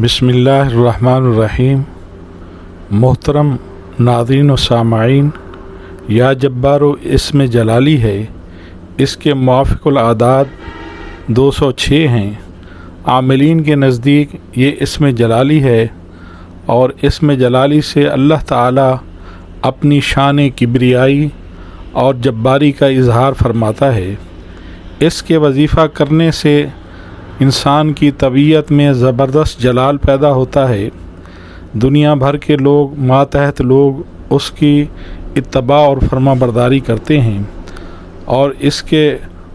बिस्मिल्लाहिर्रहमानिर्रहीम। मोहतरम नाज़रीन व सामाईन, या जब्बारो इसमें जलाली है, इसके मुआफ़िक़ुल आदाद 206 हैं। आमिलीन के नज़दीक ये इसमें जलाली है और इसमें जलाली से अल्लाह ताला अपनी शान किब्रियाई और जब्बारी का इजहार फरमाता है। इसके वजीफ़ा करने से इंसान की तबीयत में ज़बरदस्त जलाल पैदा होता है। दुनिया भर के लोग, मातहत लोग उसकी इत्तबा और फरमाबरदारी करते हैं और इसके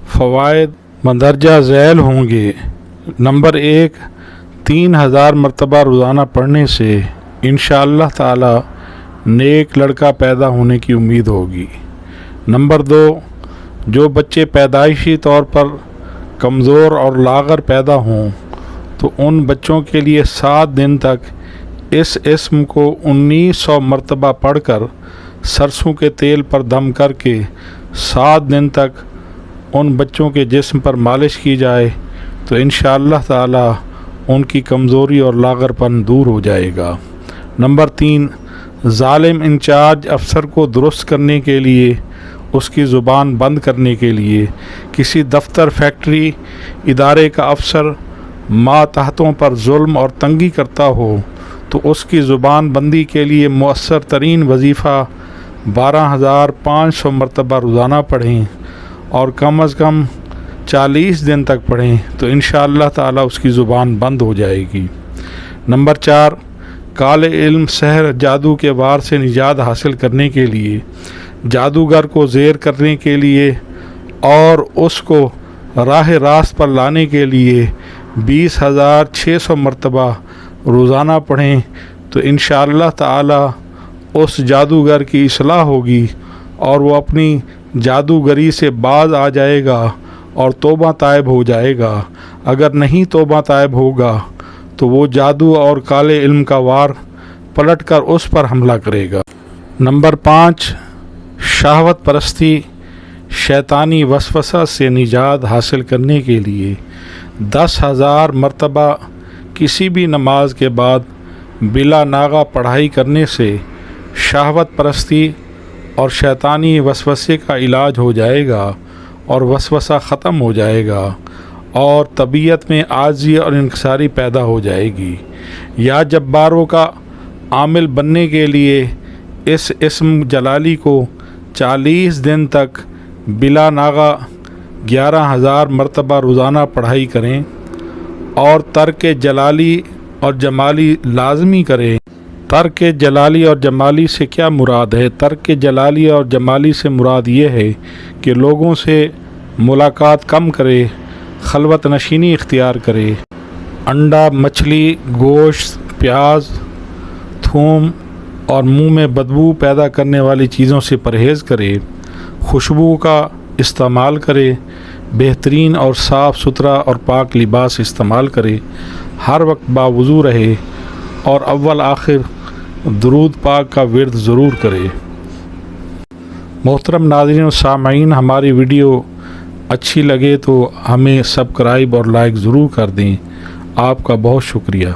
फ़वाइद मंदरजा ज़ैल होंगे। नंबर 1, 3000 मरतबा रोज़ाना पढ़ने से इंशाअल्लाह ताला नेक लड़का पैदा होने की उम्मीद होगी। नंबर 2, जो बच्चे पैदाइशी तौर पर कमज़ोर और लागर पैदा हों तो उन बच्चों के लिए 7 दिन तक इस इस्म को 1900 मरतबा पढ़कर सरसों के तेल पर दम करके 7 दिन तक उन बच्चों के जिस्म पर मालिश की जाए तो इंशाअल्लाह ताला उनकी कमज़ोरी और लागरपन दूर हो जाएगा। नंबर 3, ज़ालिम इंचार्ज अफसर को दुरुस्त करने के लिए, उसकी ज़ुबान बंद करने के लिए, किसी दफ्तर, फैक्ट्री, इदारे का अफसर मातहतों पर जुल्म और तंगी करता हो तो उसकी ज़ुबान बंदी के लिए मुअस्सर तरीन वजीफ़ा 12500 मरतबा रोज़ाना पढ़ें और कम अज़ कम 40 दिन तक पढ़ें तो इंशाअल्लाह ताला उसकी ज़ुबान बंद हो जाएगी। नंबर 4, काले इल्म, सहर, जादू के वार से निजात हासिल करने के लिए, जादूगर को ज़ेर करने के लिए और उसको राह रास्त पर लाने के लिए 20,600 मरतबा रोज़ाना पढ़ें तो इंशाअल्लाह ताला उस जादूगर की इस्लाह होगी और वो अपनी जादूगरी से बाज आ जाएगा और तौबा तायब हो जाएगा। अगर नहीं तौबा तायब होगा तो वो जादू और काले इल्म का वार पलट कर उस पर हमला करेगा। नंबर 5, शहवत परस्ती, शैतानी वसवसा से निजात हासिल करने के लिए 10,000 मरतबा किसी भी नमाज के बाद बिला नागा पढ़ाई करने से शहवत परस्ती और शैतानी वसवसे का इलाज हो जाएगा और वसवसा ख़त्म हो जाएगा और तबीयत में आजी और इंकसारी पैदा हो जाएगी। या जब्बारों का आमिल बनने के लिए इस इस्म जलाली को 40 दिन तक बिला नागा 11,000 मरतबा रोज़ाना पढ़ाई करें और तर्क जलाली और जमाली लाजमी करें। तर्क जलाली और जमाली से क्या मुराद है? तर्क जलाली और जमाली से मुराद ये है कि लोगों से मुलाकात कम करे, खलवत नशीनी इख्तियार करे, अंडा, मछली, गोश्त, प्याज, थूम और मुंह में बदबू पैदा करने वाली चीज़ों से परहेज़ करे, खुशबू का इस्तेमाल करे, बेहतरीन और साफ़ सुथरा और पाक लिबास इस्तेमाल करे, हर वक्त बावुज़ू रहे और अव्वल आखिर दुरूद पाक का विर्द ज़रूर करे। मोहतरम नाज़रीन व सामाईन, हमारी वीडियो अच्छी लगे तो हमें सब्सक्राइब और लाइक ज़रूर कर दें। आपका बहुत शुक्रिया।